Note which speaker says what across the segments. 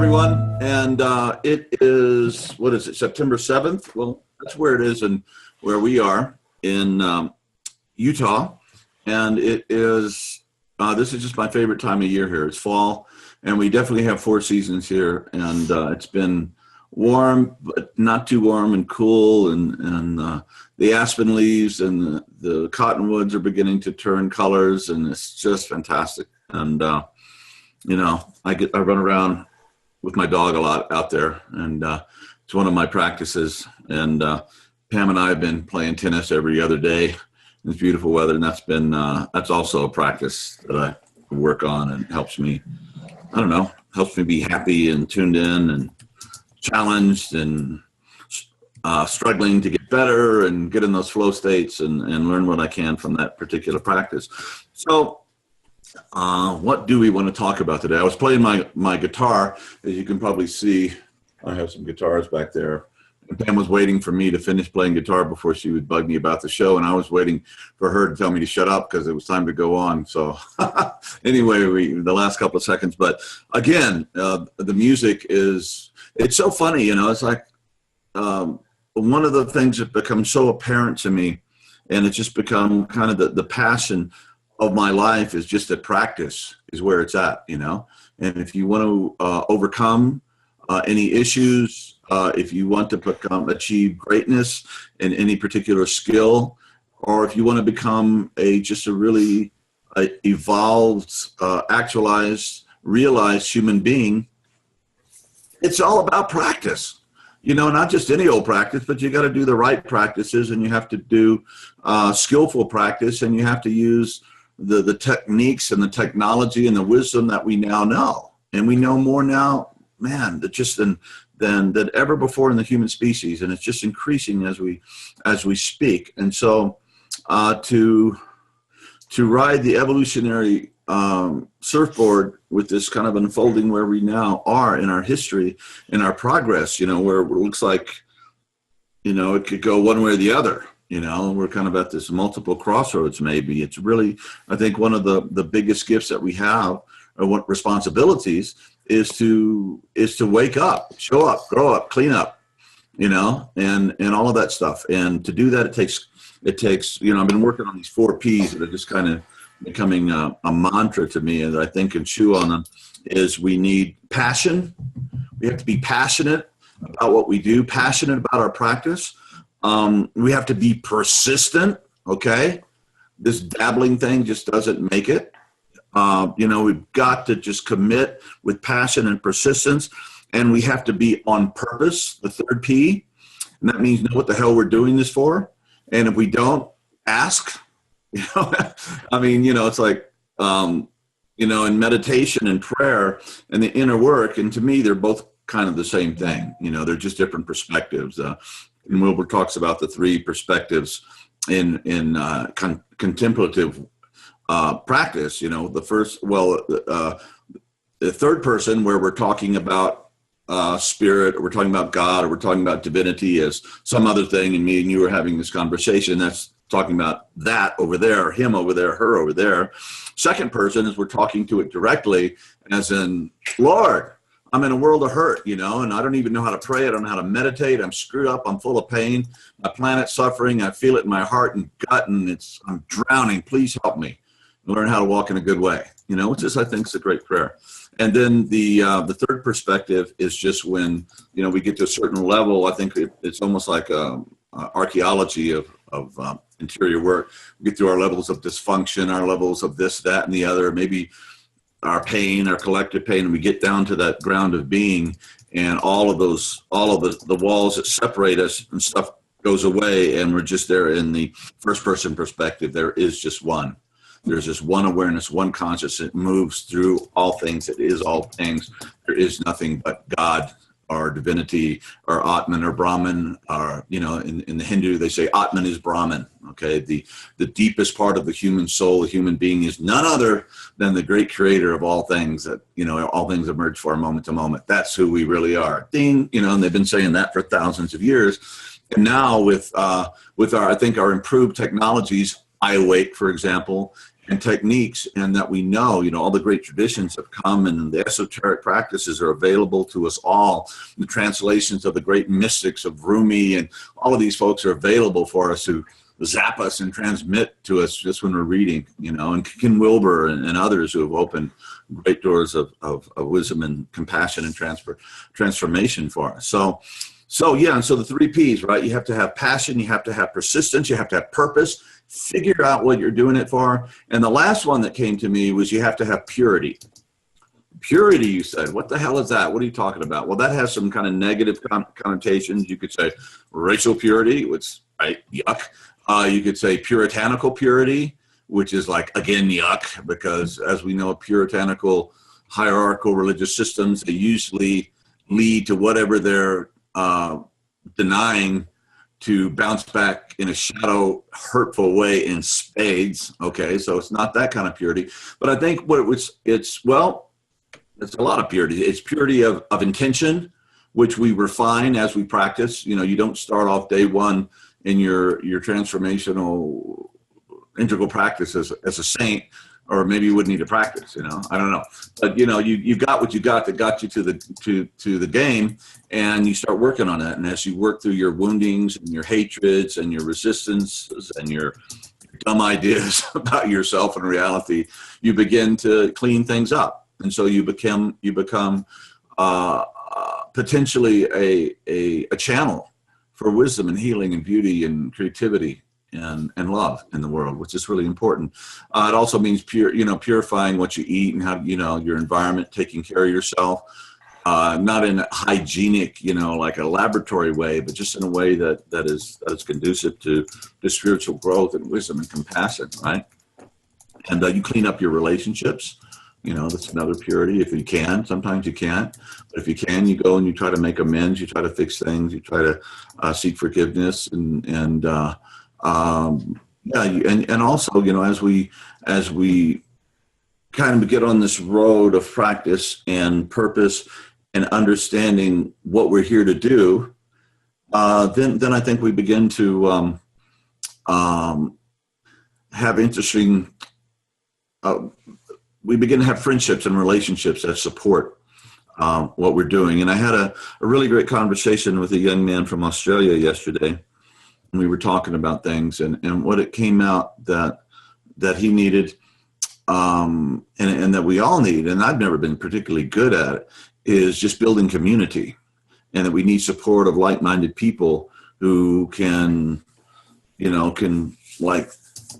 Speaker 1: everyone. And it is, what is it, September 7th? Well, that's where it is and where we are in Utah. And it is, this is just my favorite time of year here. It's fall, and we definitely have four seasons here. And it's been warm, but not too warm, and cool. And the aspen leaves and the cottonwoods are beginning to turn colors, and it's just fantastic. And, you know, I run around with my dog a lot out there, and it's one of my practices. And Pam and I have been playing tennis every other day. It's beautiful weather, and that's also a practice that I work on, and helps me, I don't know, helps me be happy and tuned in and challenged and struggling to get better and get in those flow states and learn what I can from that particular practice. So what do we want to talk about today? I was playing my guitar. As you can probably see, I have some guitars back there. And Pam was waiting for me to finish playing guitar before she would bug me about the show, and I was waiting for her to tell me to shut up because it was time to go on. So anyway, the last couple of seconds. But again, the music it's so funny, you know. It's like one of the things that becomes so apparent to me, and it's just become kind of the passion of my life, is just that practice is where it's at, you know. And if you want to overcome any issues, if you want to achieve greatness in any particular skill, or if you want to become just a really evolved, actualized, realized human being, it's all about practice. You know, not just any old practice, but you got to do the right practices, and you have to do skillful practice, and you have to use the techniques and the technology and the wisdom that we now know. And we know more now, man, than ever before in the human species, and it's just increasing as we speak. And so to ride the evolutionary surfboard with this kind of unfolding where we now are in our history, in our progress, you know, where it looks like, you know, it could go one way or the other. You know, we're kind of at this multiple crossroads. Maybe it's really, I think, one of the biggest gifts that we have, or what responsibilities, is to wake up, show up, grow up, clean up, you know, and all of that stuff. And to do that, it takes, you know, I've been working on these 4 Ps that are just kind of becoming a mantra to me, and I think and chew on them. Is we need passion. We have to be passionate about what we do, passionate about our practice. We have to be persistent. Okay. This dabbling thing just doesn't make it. You know, we've got to just commit with passion and persistence, and we have to be on purpose, the 3rd P. And that means know what the hell we're doing this for. And if we don't, ask, you know, I mean, you know, it's like, you know, in meditation and prayer and the inner work. And to me, they're both kind of the same thing. You know, they're just different perspectives. And Wilbur talks about the 3 perspectives in contemplative practice. You know, the first, the 3rd person, where we're talking about spirit, or we're talking about God, or we're talking about divinity as some other thing, and me and you are having this conversation, that's talking about that over there, him over there, her over there. 2nd person is we're talking to it directly, as in, Lord, I'm in a world of hurt, you know, and I don't even know how to pray. I don't know how to meditate. I'm screwed up. I'm full of pain. My planet's suffering. I feel it in my heart and gut, and I'm drowning. Please help me learn how to walk in a good way, you know, which is, I think, is a great prayer. And then the 3rd perspective is just when, you know, we get to a certain level. I think it's almost like archaeology of interior work. We get through our levels of dysfunction, our levels of this, that, and the other, maybe our pain, our collective pain, and we get down to that ground of being, and all of the walls that separate us and stuff goes away, and we're just there in the 1st person perspective. There is just one. There's just one awareness, one consciousness. It moves through all things. It is all things. There is nothing but God, or divinity, or Atman, or Brahman, or, you know, in the Hindu, they say Atman is Brahman. Okay. The deepest part of the human soul, the human being, is none other than the great creator of all things, that, you know, all things emerge for moment to moment. That's who we really are. Ding. You know, and they've been saying that for thousands of years. And now with our, I think, our improved technologies, iAwake, for example, and techniques, and that we know, all the great traditions have come, and the esoteric practices are available to us all. The translations of the great mystics of Rumi and all of these folks are available for us to zap us and transmit to us just when we're reading, and Ken Wilber and others who have opened great doors of wisdom and compassion and transformation for us. So the 3 P's, right? You have to have passion, you have to have persistence, you have to have purpose, figure out what you're doing it for. And the last one that came to me was you have to have purity. Purity, you said, what the hell is that? What are you talking about? Well, that has some kind of negative connotations. You could say racial purity, which, right, yuck. You could say puritanical purity, which is like, again, yuck, because as we know, puritanical hierarchical religious systems, they usually lead to whatever they're denying to bounce back in a shadow, hurtful way in spades. Okay, so it's not that kind of purity. But I think it's a lot of purity. It's purity of intention, which we refine as we practice. You don't start off day one in your transformational integral practice as a saint, or maybe you wouldn't need to practice, I don't know. But you got what you got that got you to the game, and you start working on that. And as you work through your woundings and your hatreds and your resistances and your dumb ideas about yourself and reality, you begin to clean things up. And so you become potentially a channel for wisdom and healing and beauty and creativity and love in the world, which is really important. It also means purifying what you eat and how, your environment, taking care of yourself, not in a hygienic, like a laboratory way, but just in a way that is conducive to spiritual growth and wisdom and compassion, right? And you clean up your relationships. That's another purity. If you can, sometimes you can't, but if you can, you go and you try to make amends, you try to fix things, you try to seek forgiveness, and also, as we kind of get on this road of practice and purpose and understanding what we're here to do, then I think we begin to have interesting. We begin to have friendships and relationships that support what we're doing. And I had a really great conversation with a young man from Australia yesterday. And we were talking about things and what it came out that he needed, and that we all need, and I've never been particularly good at it, is just building community. And that we need support of like-minded people who can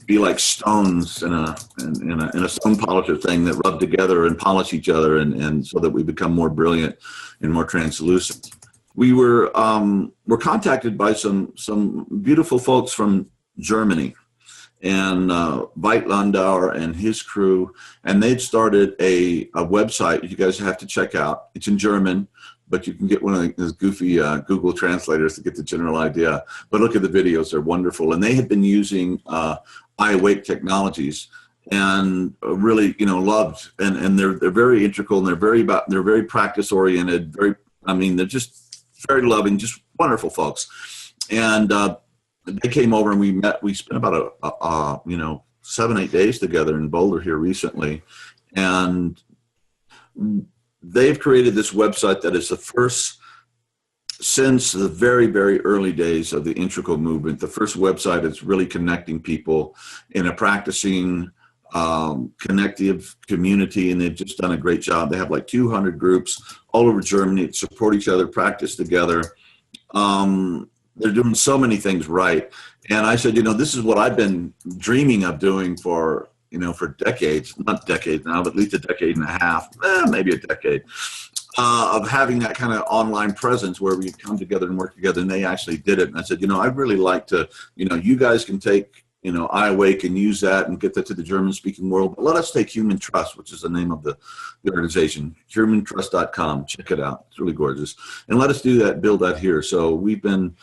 Speaker 1: be like stones in a stone polisher thing that rub together and polish each other, and so that we become more brilliant and more translucent. We were contacted by some beautiful folks from Germany, and Veit Landauer and his crew, and they'd started a website you guys have to check out. It's in German, but you can get one of those goofy Google translators to get the general idea. But look at the videos; they're wonderful. And they had been using iAwake technologies, and really, loved. And they're very integral, and they're very practice oriented. They're just very loving, just wonderful folks. And they came over and we met. We spent about 7-8 days together in Boulder here recently, and they've created this website that is the first since the very, very early days of the integral movement. The first website that's really connecting people in a practicing connective community, and they've just done a great job. They have like 200 groups all over Germany that support each other, practice together. They're doing so many things right. And I said, this is what I've been dreaming of doing for decades, not decades now, but at least a decade and a half, maybe a decade, of having that kind of online presence where we come together and work together. And they actually did it. And I said, I'd really like to, you guys can take, iAwake and use that and get that to the German-speaking world. But let us take Human Trust, which is the name of the organization, humantrust.com. Check it out. It's really gorgeous. And let us do that, build that here. So we've been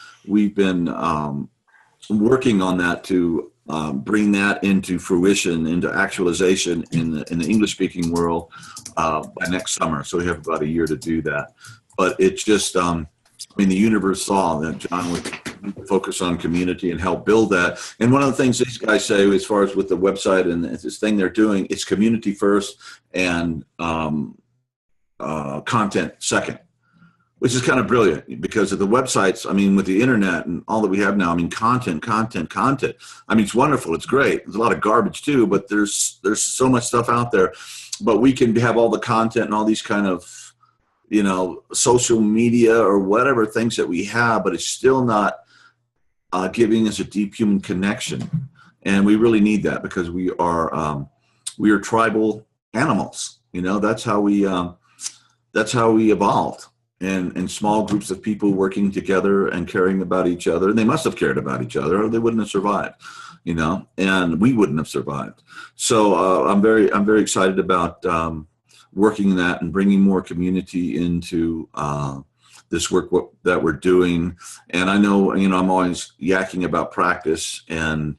Speaker 1: working on that to bring that into fruition, into actualization in the English-speaking world by next summer. So we have about a year to do that. But it's just, the universe saw that John would focus on community and help build that. And one of the things these guys say, as far as with the website and this thing they're doing, it's community first and content second, which is kind of brilliant because of the websites. I mean, with the internet and all that we have now, I mean, content. I mean, it's wonderful. It's great. There's a lot of garbage too, but there's so much stuff out there. But we can have all the content and all these kind of, social media or whatever things that we have, but it's still not giving us a deep human connection. And we really need that because we are tribal animals. That's how we evolved. And small groups of people working together and caring about each other. And they must have cared about each other or they wouldn't have survived, and we wouldn't have survived. So I'm very excited about working that and bringing more community into this work that we're doing. And I know, I'm always yakking about practice and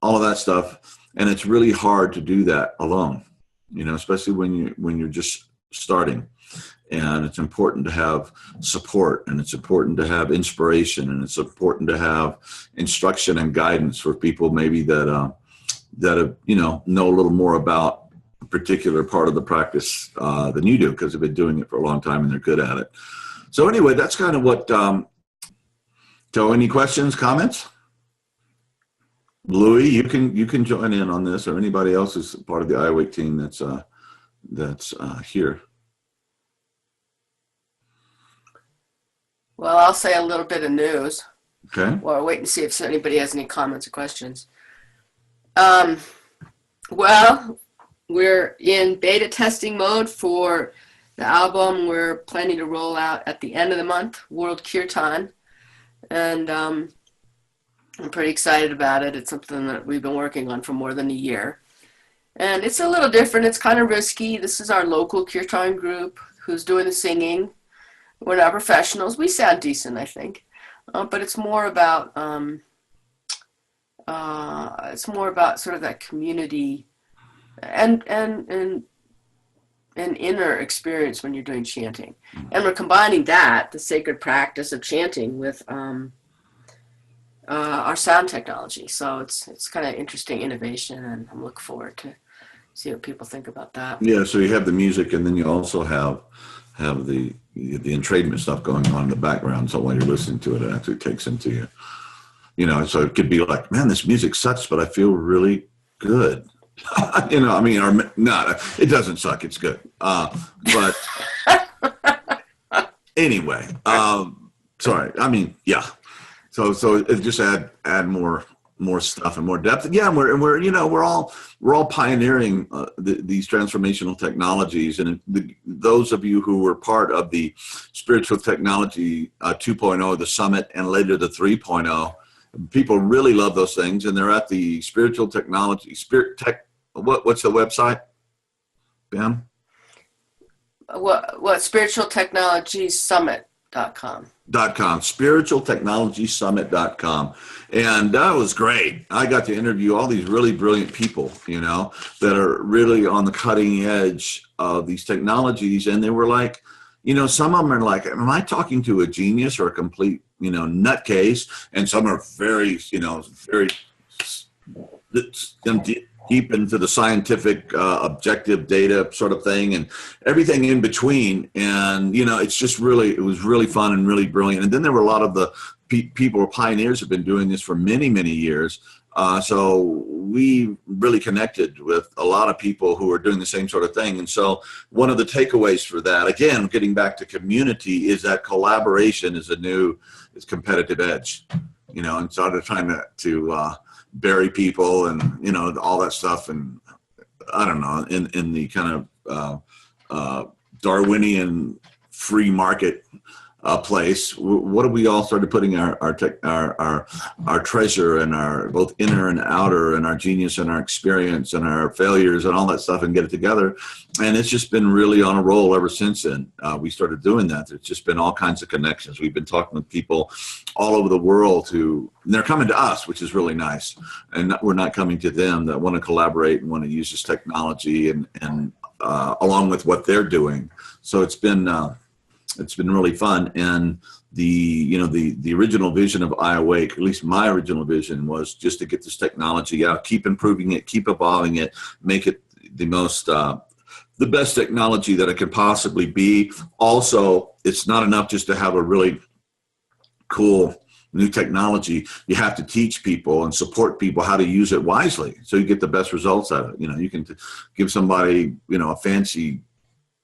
Speaker 1: all of that stuff. And it's really hard to do that alone, especially when you're just starting. And it's important to have support, and it's important to have inspiration, and it's important to have instruction and guidance for people maybe that know a little more about a particular part of the practice than you do, because they've been doing it for a long time and they're good at it. So anyway, that's kind of what. So, any questions, comments? Louis, you can join in on this, or anybody else who's part of the iAwake team that's here.
Speaker 2: Well, I'll say a little bit of news.
Speaker 1: Okay.
Speaker 2: Well, wait and see if anybody has any comments or questions. Well, we're in beta testing mode for the album we're planning to roll out at the end of the month, World Kirtan. And I'm pretty excited about it. It's something that we've been working on for more than a year. And it's a little different. It's kind of risky. This is our local Kirtan group who's doing the singing. We're not professionals. We sound decent, I think, but it's more about sort of that community and inner experience when you're doing chanting, and we're combining the sacred practice of chanting with our sound technology. So it's kind of interesting innovation, and I'm looking forward to see what people think about that.
Speaker 1: Yeah. So you have the music, and then you also have the entrainment stuff going on in the background. So while you're listening to it, it actually takes into you. So it could be like, man, this music sucks, but I feel really good. Or not. It doesn't suck. It's good. But anyway, sorry. Yeah. So it just add more stuff and more depth. Yeah, and we're all pioneering these transformational technologies. And those of you who were part of the Spiritual Technology 2.0, the Summit, and later the 3.0, people really love those things. And they're at the Spiritual Technology what's the website, Bam?
Speaker 2: What Spiritual Technology Summit.com.
Speaker 1: spiritualtechnologysummit.com. And that was great. I got to interview all these really brilliant people, that are really on the cutting edge of these technologies. And they were like, some of them are like, am I talking to a genius or a complete, nutcase? And some are very, very deep into the scientific objective data sort of thing, and everything in between. And it was really fun and really brilliant. And then there were a lot of the people or pioneers have been doing this for many years, so we really connected with a lot of people who are doing the same sort of thing. And so one of the takeaways for that, again, getting back to community, is that collaboration is competitive edge, instead of trying to bury people and all that stuff, and I don't know, in the kind of Darwinian free market place. What have we all started putting our treasure and our both inner and outer, and our genius and our experience and our failures and all that stuff, and get it together? And it's just been really on a roll ever since then. We started doing that. There's just been all kinds of connections. We've been talking with people all over the world and they're coming to us, which is really nice. And we're not coming to them, that want to collaborate and want to use this technology and along with what they're doing. So it's been really fun. And the original vision of iAwake, at least my original vision, was just to get this technology out, keep improving it, keep evolving it, make it the most the best technology that it could possibly be. Also, it's not enough just to have a really cool new technology. You have to teach people and support people how to use it wisely so you get the best results out of it. You can give somebody, a fancy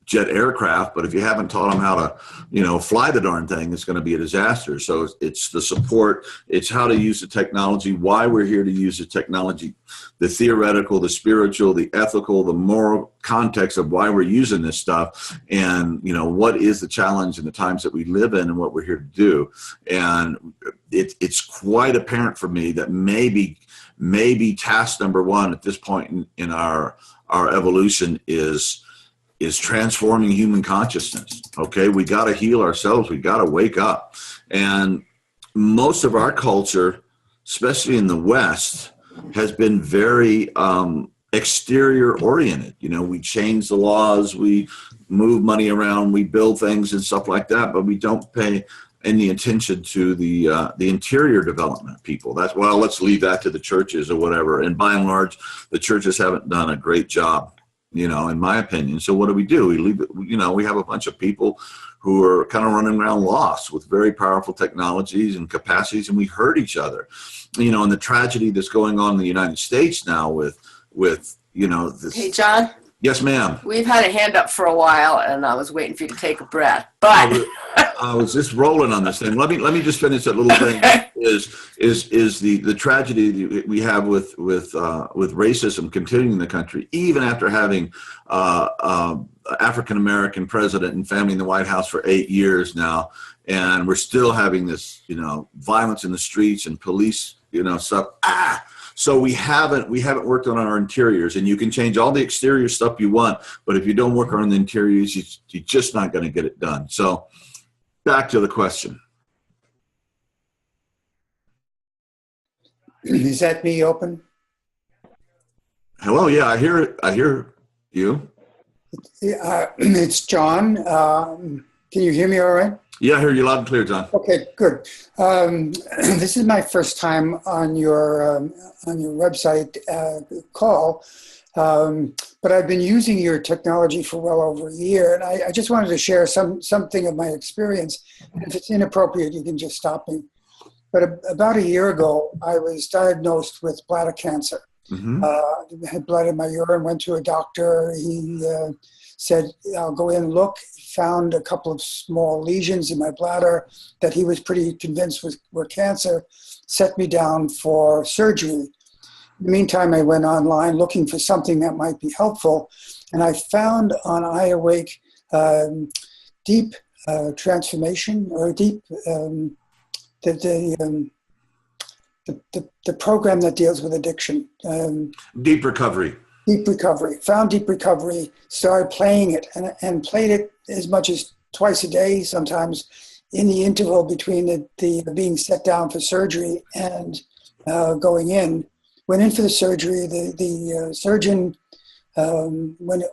Speaker 1: jet aircraft, but if you haven't taught them how to, fly the darn thing, it's going to be a disaster. So it's the support, it's how to use the technology, why we're here to use the technology, the theoretical, the spiritual, the ethical, the moral context of why we're using this stuff, and what is the challenge in the times that we live in and what we're here to do. And it's quite apparent for me that maybe task number one at this point in our evolution is transforming human consciousness. Okay, we got to heal ourselves. We got to wake up. And most of our culture, especially in the West, has been very exterior oriented. We change the laws, we move money around, we build things and stuff like that, but we don't pay any attention to the interior development of people. That's, well, let's leave that to the churches or whatever. And by and large, the churches haven't done a great job, in my opinion. So what do? We leave it, we have a bunch of people who are kind of running around lost with very powerful technologies and capacities, and we hurt each other. And the tragedy that's going on in the United States now with this. Hey,
Speaker 2: John.
Speaker 1: Yes, ma'am.
Speaker 2: We've had a hand up for a while, and I was waiting for you to take a breath. But
Speaker 1: I was just rolling on this thing. Let me just finish that little thing. Is the tragedy that we have with racism continuing in the country, even after having African American president and family in the White House for 8 years now, and we're still having this violence in the streets and police stuff. So we haven't worked on our interiors, and you can change all the exterior stuff you want, but if you don't work on the interiors, you're just not going to get it done. So back to the question.
Speaker 3: Is that me open?
Speaker 1: Hello. Yeah, I hear you.
Speaker 3: It's John. Can you hear me all right?
Speaker 1: Yeah, I hear you loud and clear, John.
Speaker 3: Okay, good. This is my first time on your website call, but I've been using your technology for well over a year, and I just wanted to share something of my experience. If it's inappropriate, you can just stop me. But about a year ago, I was diagnosed with bladder cancer.
Speaker 1: Mm-hmm.
Speaker 3: Had blood in my urine, went to a doctor. He said, I'll go in and look. Found a couple of small lesions in my bladder that he was pretty convinced were cancer, set me down for surgery. In the meantime, I went online looking for something that might be helpful, and I found on iAwake deep transformation, or deep the program that deals with addiction.
Speaker 1: Deep recovery.
Speaker 3: Deep recovery. Found deep recovery, started playing it, and played it as much as twice a day, sometimes in the interval between the being set down for surgery and going in. Went in for the surgery. The surgeon, when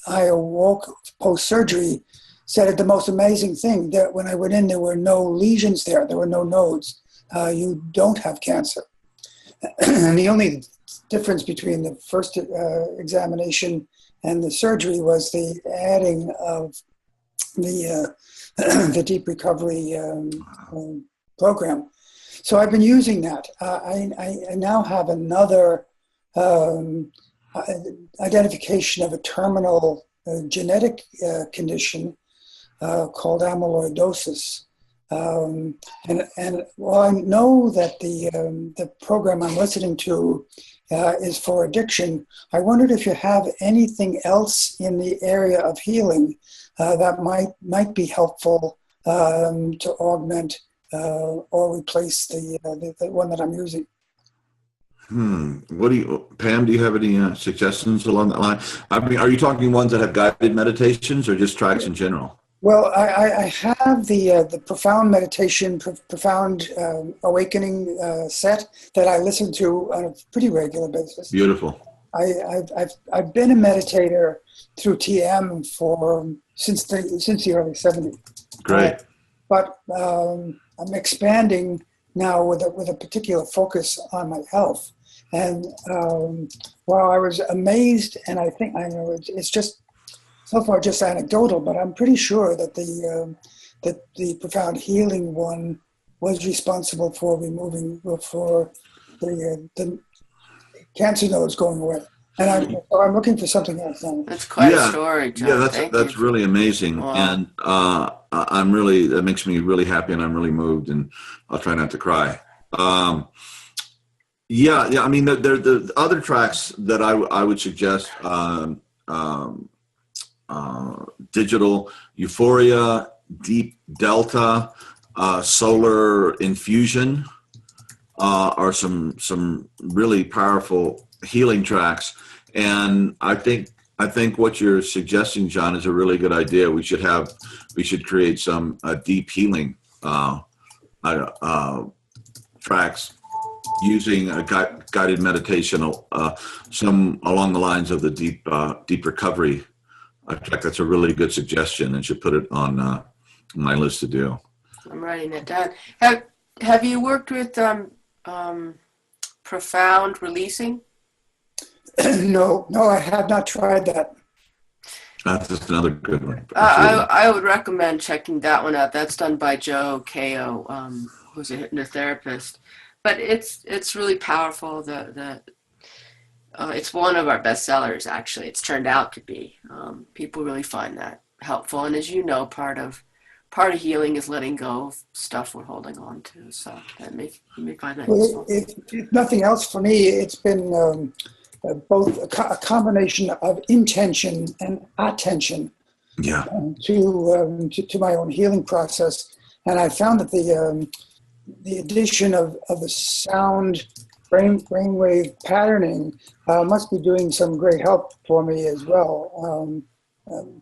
Speaker 3: I awoke post-surgery, said the most amazing thing, that when I went in, there were no lesions there. There were no nodes. You don't have cancer. And the only difference between the first examination and the surgery was the adding of the deep recovery program. So I've been using that. I now have another identification of a terminal genetic condition called amyloidosis. And while I know that the program I'm listening to is for addiction, I wondered if you have anything else in the area of healing that might be helpful to augment or replace the one that I'm using.
Speaker 1: Pam, do you have any suggestions along that line? I mean, are you talking ones that have guided meditations or just tracks in general?
Speaker 3: Well, I have the profound meditation, profound awakening set that I listen to on a pretty regular basis.
Speaker 1: Beautiful.
Speaker 3: I've been a meditator through TM since the early 70s.
Speaker 1: Great.
Speaker 3: but I'm expanding now with a particular focus on my health. And while I was amazed, and I know it's just so far just anecdotal, but I'm pretty sure that the profound healing one was responsible for the cancer nodes going away. And I'm looking for something else now.
Speaker 2: That's quite a story, John.
Speaker 1: Yeah, that's really amazing.
Speaker 2: Wow.
Speaker 1: And that makes me really happy, and I'm really moved, and I'll try not to cry. Yeah. I mean, the other tracks that I would suggest, Digital Euphoria, Deep Delta, Solar Infusion are some really powerful healing tracks. And I think what you're suggesting, John, is a really good idea. We should create some deep healing tracks using a guided meditation, some along the lines of the deep recovery track. That's a really good suggestion, and should put it on my list to do.
Speaker 2: I'm writing it down. Have you worked with profound releasing?
Speaker 3: No, I have not tried that.
Speaker 1: That's just another good one.
Speaker 2: I would recommend checking that one out. That's done by Joe Kao, who's a hypnotherapist. But it's really powerful. It's one of our best sellers, actually. It's turned out to be. People really find that helpful. And as you know, part of healing is letting go of stuff we're holding on to. So you may find that useful.
Speaker 3: If nothing else, for me, it's been both a combination of intention and attention to my own healing process. And I found that the addition of the sound brainwave patterning must be doing some great help for me as well.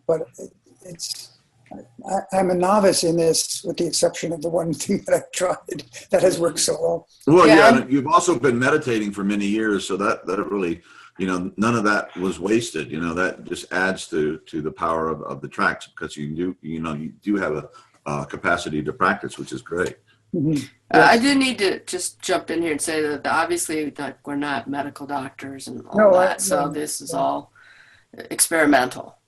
Speaker 3: But I'm a novice in this, with the exception of the one thing that I've tried that has worked so well.
Speaker 1: Well, yeah, you've also been meditating for many years, so that really, none of that was wasted. That just adds to the power of the tracks, because you do have a capacity to practice, which is great.
Speaker 3: Mm-hmm.
Speaker 2: I do need to just jump in here and say that obviously we're not medical doctors and all that, so this is all experimental.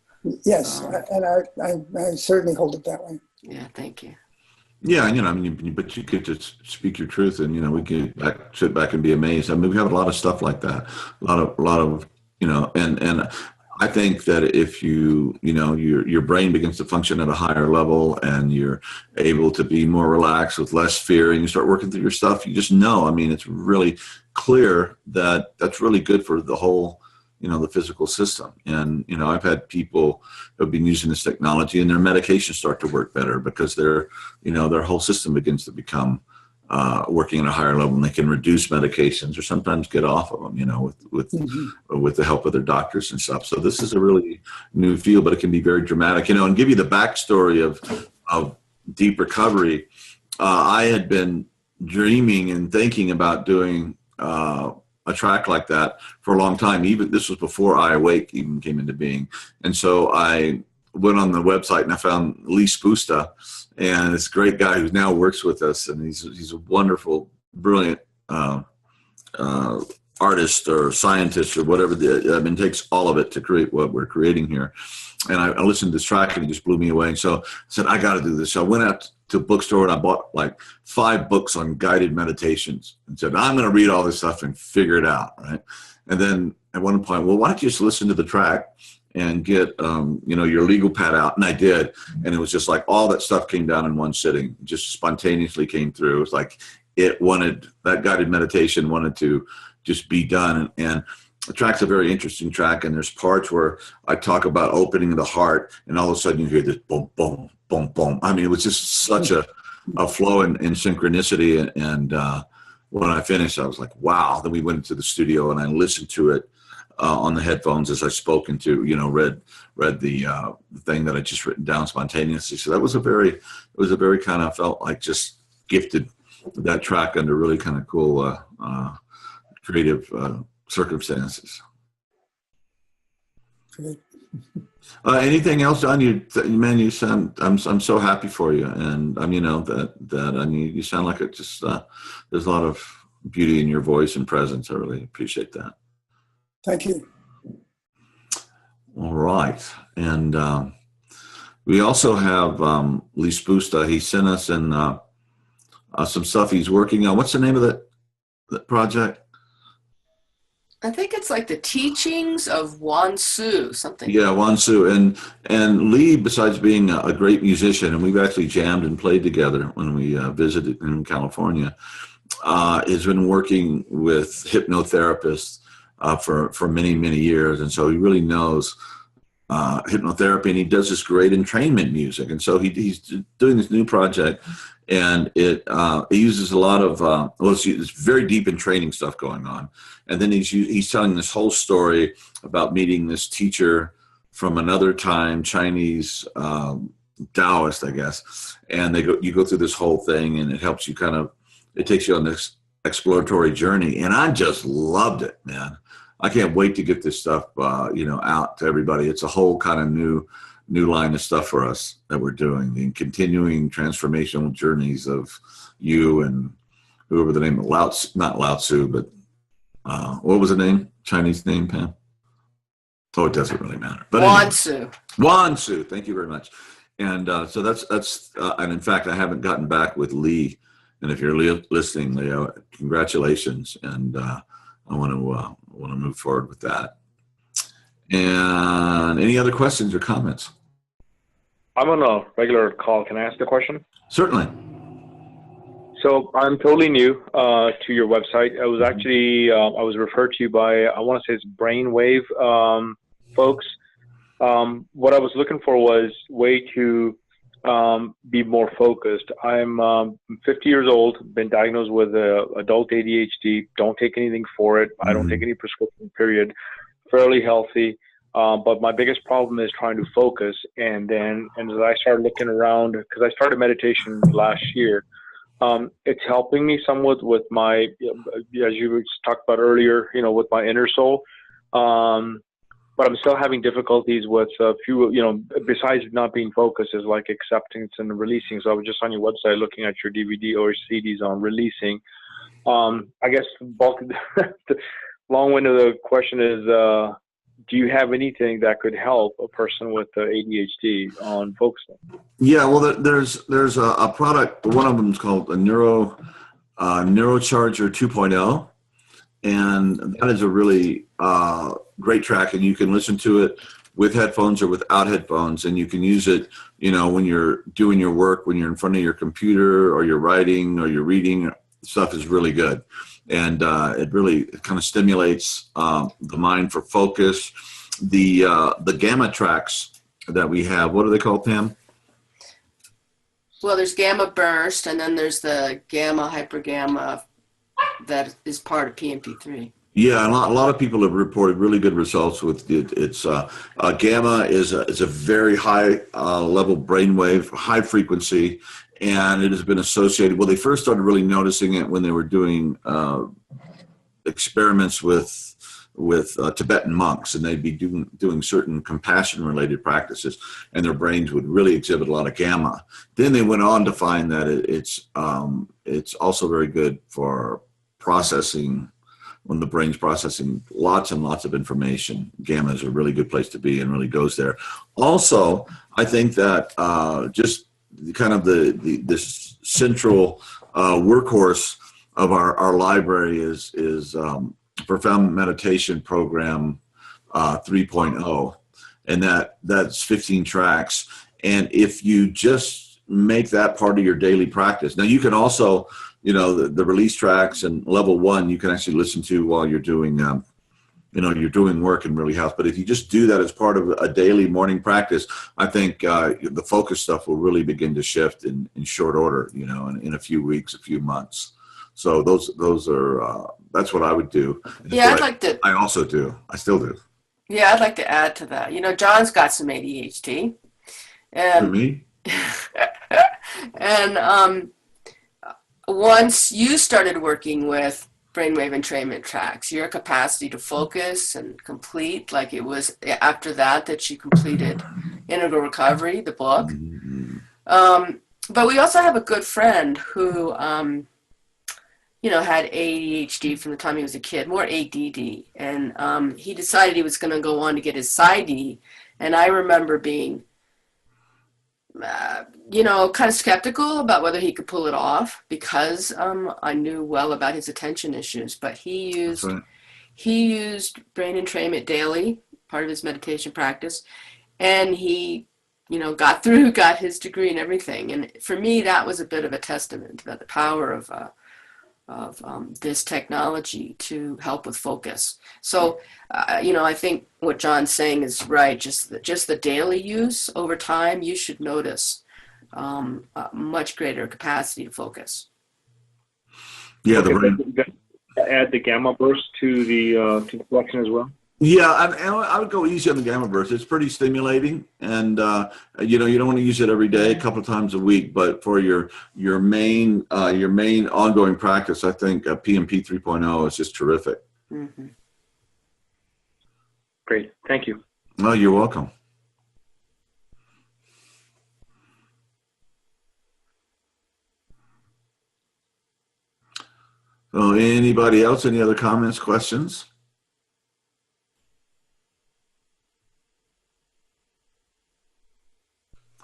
Speaker 3: Yes, and I certainly hold it that way.
Speaker 2: Yeah, thank you.
Speaker 1: Yeah, but you get to speak your truth, and we can sit back and be amazed. I mean, we have a lot of stuff like that, a lot of and I think that if your brain begins to function at a higher level, and you're able to be more relaxed with less fear, and you start working through your stuff, you just know. I mean, it's really clear that that's really good for the whole, the physical system. And, I've had people who have been using this technology, and their medications start to work better, because their whole system begins to become working at a higher level, and they can reduce medications or sometimes get off of them, with the help of their doctors and stuff. So this is a really new field, but it can be very dramatic, and give you the backstory of deep recovery. I had been dreaming and thinking about doing a track like that for a long time. Even this was before iAwake even came into being. And so I went on the website, and I found Lee Spusta, and this great guy who now works with us, and he's a wonderful, brilliant artist or scientist or whatever. Takes all of it to create what we're creating here. And I listened to this track, and it just blew me away. And so I said, I got to do this. So I went out to a bookstore, and I bought like 5 books on guided meditations, and said, I'm going to read all this stuff and figure it out. Right. And then at one point, well, why don't you just listen to the track and get, your legal pad out? And I did. And it was just like all that stuff came down in one sitting, just spontaneously came through. It was like that guided meditation wanted to just be done. And the track's a very interesting track. And there's parts where I talk about opening the heart, and all of a sudden you hear this boom, boom, boom, boom. I mean, it was just such a flow in synchronicity. And when I finished, I was like, wow. Then we went into the studio, and I listened to it on the headphones as I spoke into, read the thing that I just written down spontaneously. So that was a very kind of, felt like just gifted that track under really kind of cool, creative circumstances. Anything else, John? Man, you sound. I'm so happy for you, and you know that. I mean, you sound like it. Just there's a lot of beauty in your voice and presence. I really appreciate that.
Speaker 3: Thank you.
Speaker 1: All right, and we also have Lee Spusta. He sent us in some stuff he's working on. What's the name of that project?
Speaker 2: I think it's like the teachings of Wan Su, something.
Speaker 1: Yeah, Wan Su. And Lee, besides being a great musician, and we've actually jammed and played together when we visited in California, has been working with hypnotherapists for many, many years. And so he really knows hypnotherapy, and he does this great entrainment music. And so he's doing this new project, and it uses a lot of it's very deep in training stuff going on. And then he's telling this whole story about meeting this teacher from another time, Chinese Taoist, I guess. And you go through this whole thing, and it helps you it takes you on this exploratory journey. And I just loved it, man. I can't wait to get this stuff, out to everybody. It's a whole kind of new line of stuff for us that we're doing, the continuing transformational journeys of you and whoever the name of not Lao Tzu, but what was the name? Chinese name, Pam? Oh, it doesn't really matter. But
Speaker 2: Wan Su.
Speaker 1: Wan Su. Thank you very much. And so that's and in fact, I haven't gotten back with Lee. And if you're listening, Leo, congratulations. And I want to move forward with that. And any other questions or comments?
Speaker 4: I'm on a regular call. Can I ask a question?
Speaker 1: Certainly.
Speaker 4: So I'm totally new to your website. I was actually, I was referred to you by, I want to say it's brainwave folks. What I was looking for was way to be more focused. I'm 50 years old, been diagnosed with adult ADHD, don't take anything for it. I don't take any prescription, period. Fairly healthy. But my biggest problem is trying to focus. And as I started looking around, because I started meditation last year, it's helping me somewhat with my, as you talked about earlier, with my inner soul. But I'm still having difficulties with a few, besides not being focused, is like acceptance and releasing. So I was just on your website looking at your DVD or CDs on releasing. I guess the long wind of the question is, do you have anything that could help a person with ADHD on focusing? Yeah,
Speaker 1: well, there's a product. One of them is called a Neurocharger 2.0, and that is a really great track, and you can listen to it with headphones or without headphones, and you can use it, when you're doing your work, when you're in front of your computer or you're writing or you're reading. Stuff is really good. And it really kind of stimulates the mind for focus. The gamma tracks that we have, what are they called, Pam?
Speaker 2: Well, there's gamma burst, and then there's the gamma hypergamma that is part of PMP3. Yeah,
Speaker 1: a lot of people have reported really good results with it. It's gamma is a very high level brainwave, high frequency. And it has been associated, well, they first started really noticing it when they were doing experiments with Tibetan monks, and they'd be doing certain compassion-related practices, and their brains would really exhibit a lot of gamma. Then they went on to find that it's also very good for processing, when the brain's processing lots and lots of information. Gamma is a really good place to be and really goes there. Also, I think that just kind of this central workhorse of our library is Profound Meditation Program 3.0, and that's 15 tracks. And if you just make that part of your daily practice, now you can also, the release tracks and level 1 you can actually listen to while you're doing you're doing work and really helps. But if you just do that as part of a daily morning practice, I think the focus stuff will really begin to shift in short order, in a few weeks, a few months. So those are, that's what I would do.
Speaker 2: Yeah,
Speaker 1: I also do. I still do.
Speaker 2: Yeah, I'd like to add to that. John's got some ADHD. And,
Speaker 1: for me?
Speaker 2: and once you started working with brainwave entrainment tracks, your capacity to focus and complete, like it was after that you completed Integral Recovery, the book. But we also have a good friend who, had ADHD from the time he was a kid, more ADD. And he decided he was going to go on to get his PsyD. And I remember being, kind of skeptical about whether he could pull it off because I knew well about his attention issues. But he used brain entrainment daily, part of his meditation practice. And he got his degree and everything. And for me, that was a bit of a testament about the power of this technology to help with focus. So, I think what John's saying is right. Just the daily use over time, you should notice a much greater capacity to focus.
Speaker 1: Yeah,
Speaker 4: add the gamma burst to the collection as well.
Speaker 1: Yeah, I would go easy on the gamma burst. It's pretty stimulating, and you don't want to use it every day, a couple of times a week. But for your main ongoing practice, I think PMP 3.0 is just terrific.
Speaker 2: Mm-hmm.
Speaker 4: Great, thank you.
Speaker 1: Oh, you're welcome. So, anybody else? Any other comments, questions?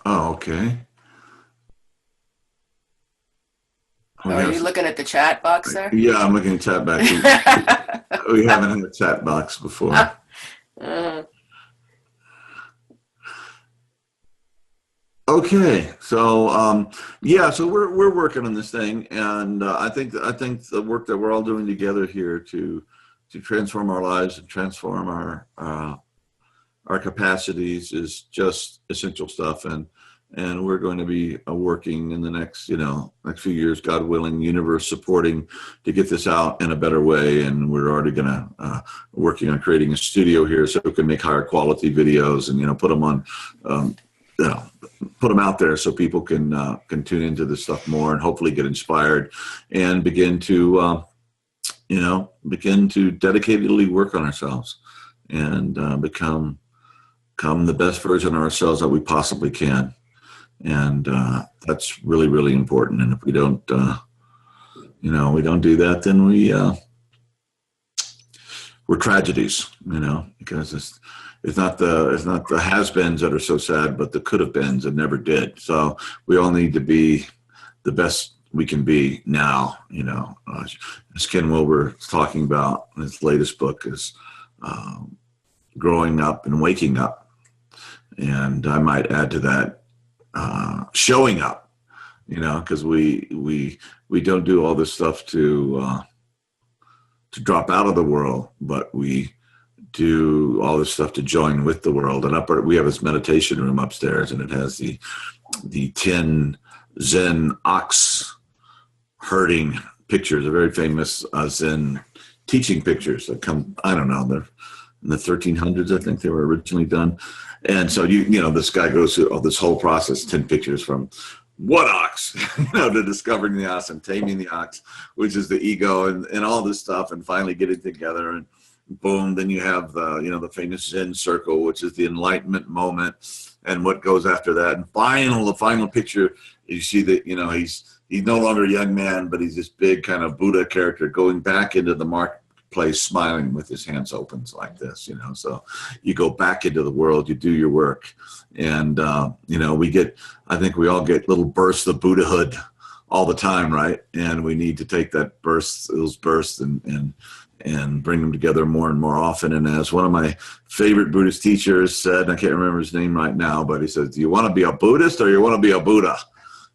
Speaker 1: Oh, okay.
Speaker 2: Are you looking at the chat box there?
Speaker 1: Yeah, I'm looking at chat box. We haven't had a chat box before. Okay, so so we're working on this thing, and I think the work that we're all doing together here to transform our lives and transform our capacities is just essential stuff, and we're going to be working in the next few years, God willing, universe supporting, to get this out in a better way. And we're already working on creating a studio here so we can make higher quality videos and put them on, put them out there so people can tune into this stuff more and hopefully get inspired and begin to dedicatedly work on ourselves and become the best version of ourselves that we possibly can. And that's really, really important. And if we don't, we don't do that, then we're tragedies, because it's not the has-beens that are so sad, but the could-have-beens that never did. So we all need to be the best we can be now. As Ken Wilber is talking about in his latest book is growing up and waking up. And I might add to that, showing up, because we don't do all this stuff to drop out of the world, but we do all this stuff to join with the world. And we have this meditation room upstairs, and it has the 10 Zen ox herding pictures, a very famous Zen teaching pictures that come, I don't know, they're in the 1300s, I think they were originally done. And so, this guy goes through this whole process, 10 pictures from what ox, to discovering the ox and taming the ox, which is the ego and all this stuff, and finally getting together, and boom, then you have the famous Zen circle, which is the enlightenment moment, and what goes after that. And the final picture, you see that, he's no longer a young man, but he's this big kind of Buddha character going back into the marketplace, smiling with his hands open like this, so you go back into the world, you do your work, and I think we all get little bursts of Buddhahood all the time, right? And we need to take those bursts and bring them together more and more often. And as one of my favorite Buddhist teachers said, I can't remember his name right now, but he says, do you want to be a Buddhist or you want to be a Buddha?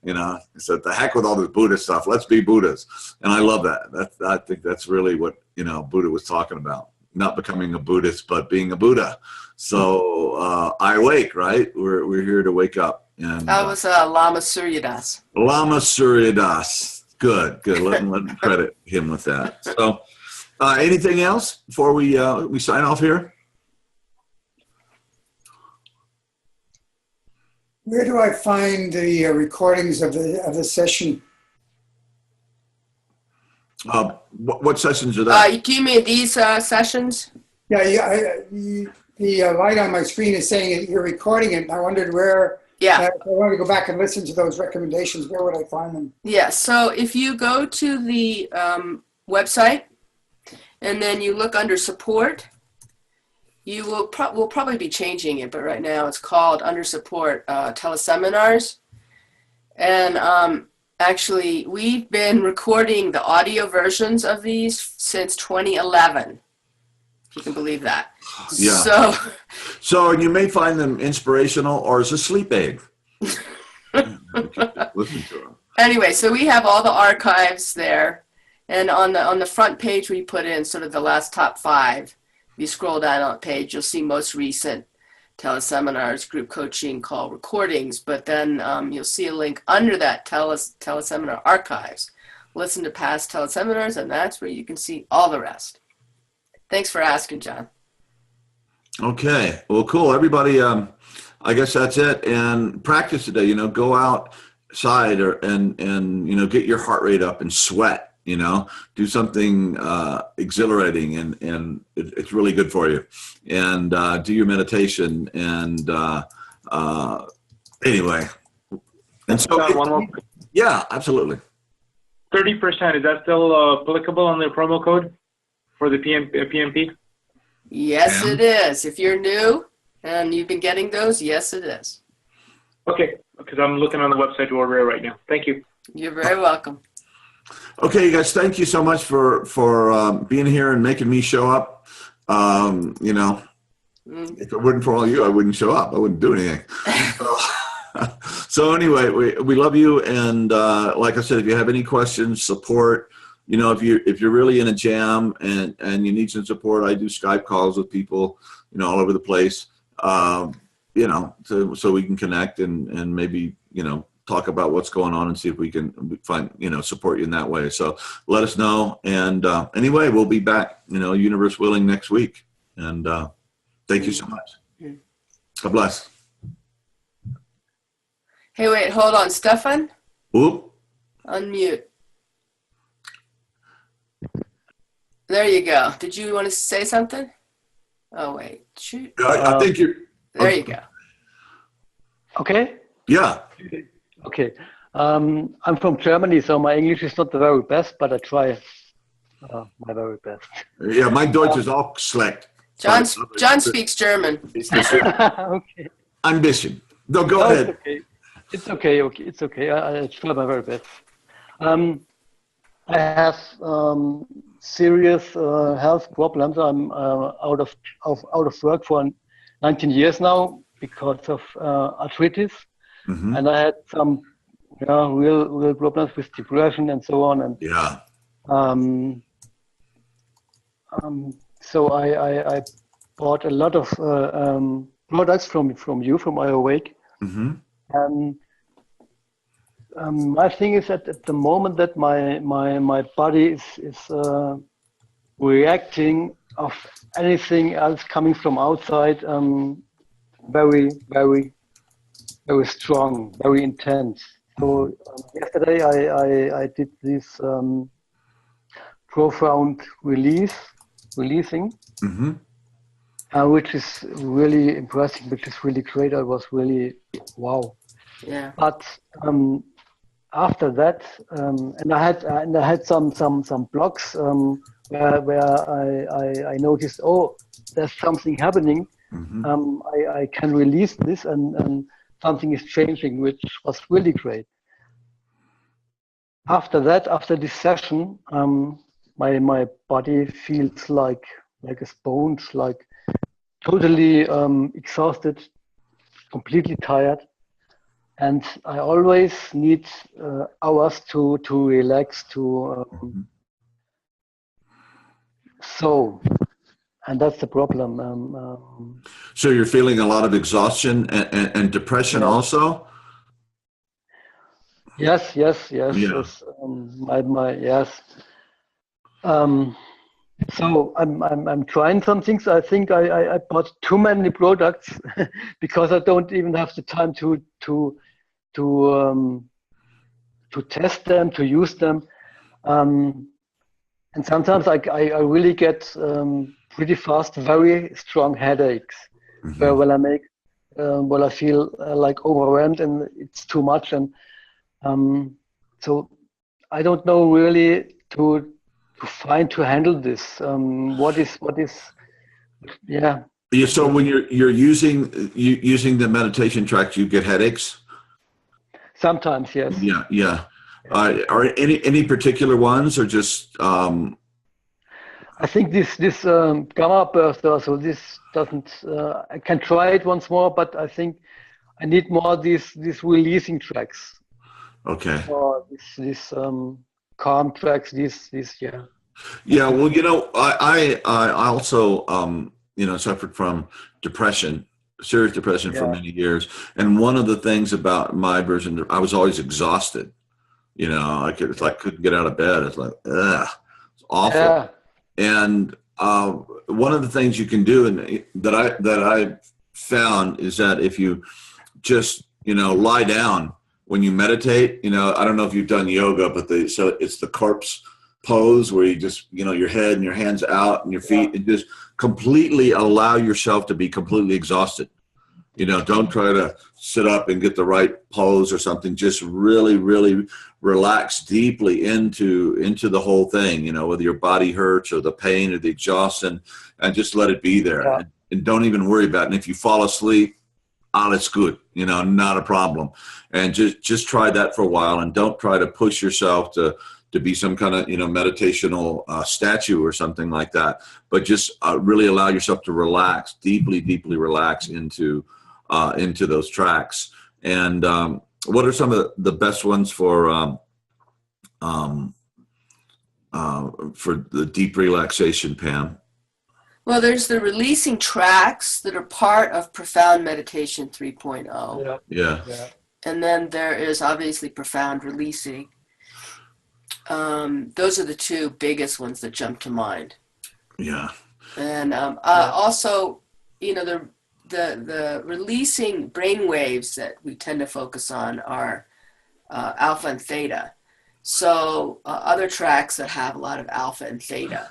Speaker 1: He said, the heck with all this Buddhist stuff. Let's be Buddhas. And I love that. I think that's really what, Buddha was talking about. Not becoming a Buddhist, but being a Buddha. So iAwake, right? We're here to wake up. And
Speaker 2: that was Lama Suryadas.
Speaker 1: Lama Suryadas. Good. Let me credit him with that. So anything else before we sign off here?
Speaker 3: Where do I find the recordings of the session?
Speaker 1: What sessions are that?
Speaker 2: Do you mean these sessions?
Speaker 3: Yeah, the light on my screen is saying that you're recording it. And I wondered where,
Speaker 2: Yeah.
Speaker 3: if I wanted to go back and listen to those recommendations, where would I find them?
Speaker 2: Yeah, so if you go to the website and then you look under support, you will we'll probably be changing it, but right now it's called under support teleseminars. And actually, we've been recording the audio versions of these since 2011. If you can believe that.
Speaker 1: Yeah. So you may find them inspirational or as a sleep aid. Listen to them.
Speaker 2: Anyway, so we have all the archives there, and on the front page we put in sort of the last top 5. If you scroll down on the page, you'll see most recent teleseminars, group coaching call recordings, but then you'll see a link under that teleseminar archives. Listen to past teleseminars, and that's where you can see all the rest. Thanks for asking, John.
Speaker 1: Okay. Well, cool. Everybody, I guess that's it. And practice today, go outside and get your heart rate up and sweat, do something exhilarating and it's really good for you. And do your meditation and anyway. And so,
Speaker 4: one more.
Speaker 1: Yeah, absolutely.
Speaker 4: 30%, is that still applicable on the promo code for the PMP?
Speaker 2: Yes, it is. If you're new and you've been getting those, yes, it is.
Speaker 4: Okay, because I'm looking on the website to order it right now. Thank you.
Speaker 2: You're very welcome.
Speaker 1: Okay, you guys, thank you so much for being here and making me show up. If it weren't for all you, I wouldn't show up. I wouldn't do anything. So anyway, we love you. And like I said, if you have any questions, support, if you're really in a jam and you need some support, I do Skype calls with people, all over the place, so we can connect and maybe, talk about what's going on and see if we can find, support you in that way. So let us know. And anyway, we'll be back, universe willing, next week. And thank you so much. God bless.
Speaker 2: Hey, wait, hold on. Stefan?
Speaker 1: Oop.
Speaker 2: Unmute. There you go. Did you want to say something? Oh, wait. Shoot.
Speaker 1: I think you're...
Speaker 2: There you go.
Speaker 5: Okay.
Speaker 1: Yeah.
Speaker 5: Okay. I'm from Germany, so my English is not the very best, but I try my very best.
Speaker 1: Yeah, my Deutsch is auch schlecht.
Speaker 2: John speaks German.
Speaker 5: Okay.
Speaker 1: Ambition. No, go ahead.
Speaker 5: It's okay. It's okay. I try my very best. I have serious health problems. I'm out of work for 19 years now because of arthritis, and I had some real problems with depression and so on. And so I bought a lot of products from you, from iAwake. My thing is that at the moment that my body is reacting of anything else coming from outside, very, very, very strong, very intense. So yesterday I did this profound releasing, which is really impressive, which is really great. I was really wow.
Speaker 2: Yeah.
Speaker 5: But after that, and I had some blocks where I noticed, there's something happening. I can release this, and something is changing, which was really great. After that, after this session, my body feels like a sponge, like totally exhausted, completely tired. And I always need hours to relax, and that's the problem.
Speaker 1: So you're feeling a lot of exhaustion and depression also?
Speaker 5: Yes. Yes. So I'm trying some things. I think I bought too many products because I don't even have the time to test them, to use them. And sometimes I really get pretty fast, very strong headaches. Where when I make, when I feel like overwhelmed and it's too much, and so I don't know really to handle this. What is yeah.
Speaker 1: Yeah. So when you're using the meditation tracks, you get headaches.
Speaker 5: Sometimes, yes.
Speaker 1: Yeah, yeah. Are any particular ones, or just?
Speaker 5: I think this gamma burster. So this doesn't. I can try it once more, but I think I need more these releasing tracks.
Speaker 1: Okay.
Speaker 5: Or this calm tracks. This yeah.
Speaker 1: Yeah. Well, I also suffered from depression, serious depression for many years, and one of the things about my version, I was always exhausted. I couldn't get out of bed. It's like, ugh, it's awful.
Speaker 5: Yeah.
Speaker 1: And one of the things you can do, and that I found, is that if you just lie down when you meditate, I don't know if you've done yoga, but so it's the corpse pose where you just your head and your hands out and your feet, and just completely allow yourself to be completely exhausted. Don't try to sit up and get the right pose or something. Just really, really relax deeply into the whole thing, whether your body hurts or the pain or the exhaustion, and just let it be there.
Speaker 5: Yeah.
Speaker 1: And don't even worry about it. And if you fall asleep, it's good, not a problem. And just try that for a while, and don't try to push yourself to be some kind of, meditational statue or something like that. But just really allow yourself to relax, deeply, deeply relax into those tracks. And what are some of the best ones for the deep relaxation, Pam?
Speaker 2: Well, there's the releasing tracks that are part of Profound Meditation 3.0.
Speaker 1: Yeah.
Speaker 2: And then there is obviously Profound Releasing. Those are the two biggest ones that jump to mind.
Speaker 1: Yeah.
Speaker 2: And also, the releasing brain waves that we tend to focus on are alpha and theta. So other tracks that have a lot of alpha and theta.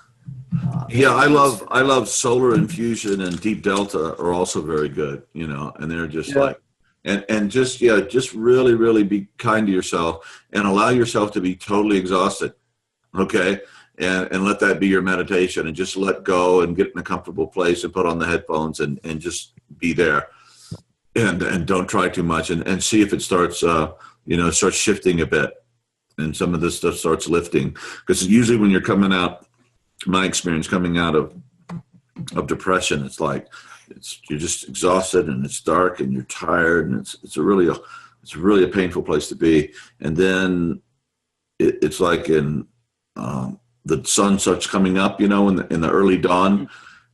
Speaker 1: Yeah, I love solar infusion and deep delta are also very good, and they're just like, and just really, really be kind to yourself and allow yourself to be totally exhausted. Okay. And let that be your meditation, and just let go and get in a comfortable place and put on the headphones and just be there, and don't try too much, and see if it starts, starts shifting a bit, and some of this stuff starts lifting. Because usually when you're coming out, my experience coming out of depression, it's like, you're just exhausted and it's dark and you're tired, and it's really a painful place to be. And then it's like in, the sun starts coming up, in the early dawn,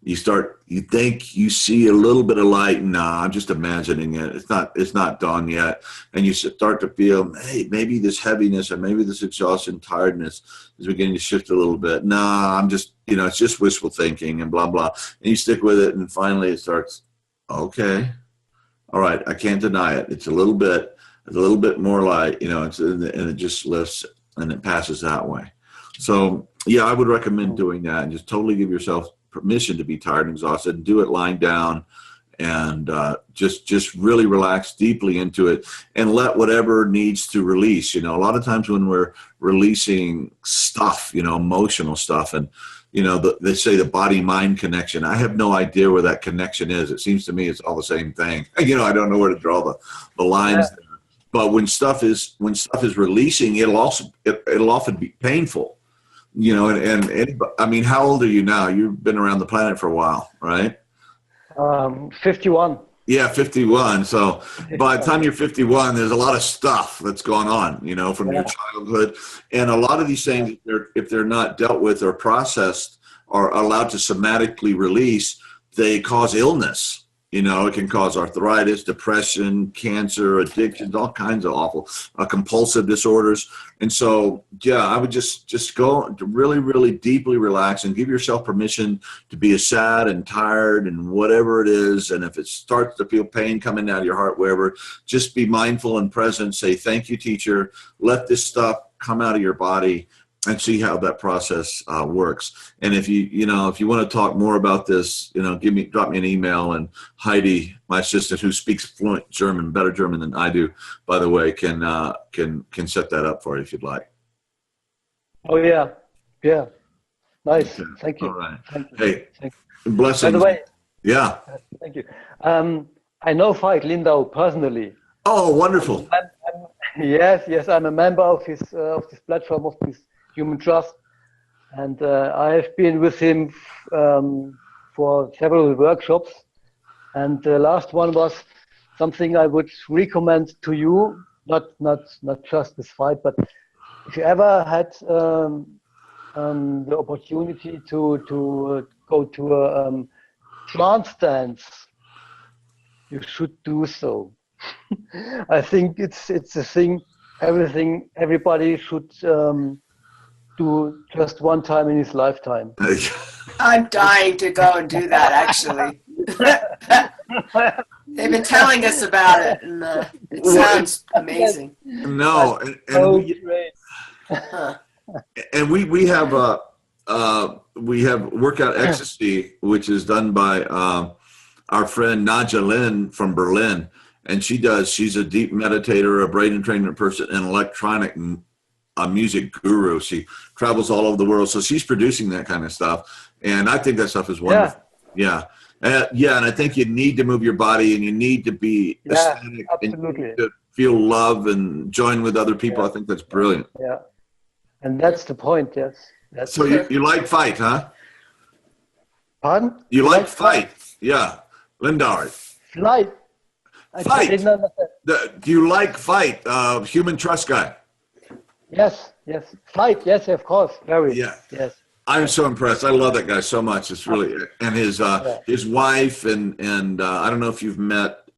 Speaker 1: you think you see a little bit of light. Nah, I'm just imagining it. It's not dawn yet. And you start to feel, hey, maybe this heaviness or maybe this exhaustion, tiredness is beginning to shift a little bit. Nah, I'm just, it's just wishful thinking and blah, blah. And you stick with it. And finally it starts, okay, all right, I can't deny it. It's a little bit more light, and it just lifts and it passes that way. So yeah, I would recommend doing that, and just totally give yourself permission to be tired and exhausted, and do it lying down, and just really relax deeply into it, and let whatever needs to release. A lot of times when we're releasing stuff, emotional stuff, and they say the body-mind connection. I have no idea where that connection is. It seems to me it's all the same thing. I don't know where to draw the lines there. But when stuff is releasing, it'll often be painful. And I mean, how old are you now? You've been around the planet for a while, right?
Speaker 5: 51.
Speaker 1: Yeah, 51. So by the time you're 51, there's a lot of stuff that's going on, from your childhood. And a lot of these things, if they're not dealt with or processed or allowed to somatically release, they cause illness. It can cause arthritis, depression, cancer, addictions, all kinds of awful compulsive disorders. And so, yeah, I would just go to really, really deeply relax and give yourself permission to be as sad and tired and whatever it is. And if it starts to feel pain coming out of your heart, wherever, just be mindful and present. Say, thank you, teacher. Let this stuff come out of your body. and see how that process works. And if you want to talk more about this, drop me an email, and Heidi, my assistant, who speaks fluent German, better German than I do, by the way, can set that up for you if you'd like.
Speaker 5: Oh yeah, yeah, nice.
Speaker 1: Okay.
Speaker 5: Thank you.
Speaker 1: All right.
Speaker 5: Thank you.
Speaker 1: Hey,
Speaker 5: Thank
Speaker 1: blessings.
Speaker 5: By the way,
Speaker 1: Yeah.
Speaker 5: thank you. I know Veit Lindau personally.
Speaker 1: Oh, wonderful.
Speaker 5: Yes, I'm a member of this platform, of this Human Trust, and I have been with him for several workshops. And the last one was something I would recommend to you, not just this Veit, but if you ever had the opportunity to go to a trance dance, you should do so. I think it's a thing. Everybody should do just one time in his lifetime.
Speaker 2: I'm dying to go and do that, actually. They've been telling us about it, and it sounds amazing.
Speaker 1: No, and we have workout ecstasy, which is done by our friend Nadja Lin from Berlin, and she's a deep meditator, a brain entrainment person, and electronic music guru. She travels all over the world, so she's producing that kind of stuff, and I think that stuff is wonderful. Yeah. And I think you need to move your body, and you need to be aesthetic,
Speaker 5: absolutely,
Speaker 1: and to feel love and join with other people. I think that's brilliant.
Speaker 5: Yeah, and that's the point. Yes.
Speaker 1: So you like Veit, huh?
Speaker 5: Pardon?
Speaker 1: You like Veit? Yeah, Lindauer.
Speaker 5: Veit. I didn't understand.
Speaker 1: Do you like Veit, human trust guy?
Speaker 5: Yes. Veit, yes, of course. Very.
Speaker 1: Yeah.
Speaker 5: Yes.
Speaker 1: I'm so impressed. I love that guy so much. It's really, and his wife and I don't know if you've met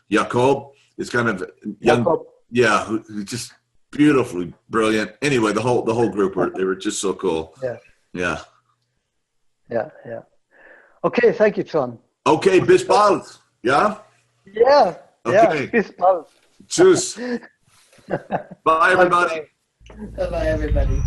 Speaker 1: Jakob. It's kind of young,
Speaker 5: Jakob.
Speaker 1: Yeah, who's just beautifully brilliant. Anyway, the whole group they were just so cool. Yeah.
Speaker 5: Okay, thank you, John.
Speaker 1: Okay, bis bald. Yeah.
Speaker 5: Yeah.
Speaker 1: Okay.
Speaker 5: Yeah. Bis bald.
Speaker 1: Tschüss. Bye, everybody.
Speaker 2: Bye-bye, everybody.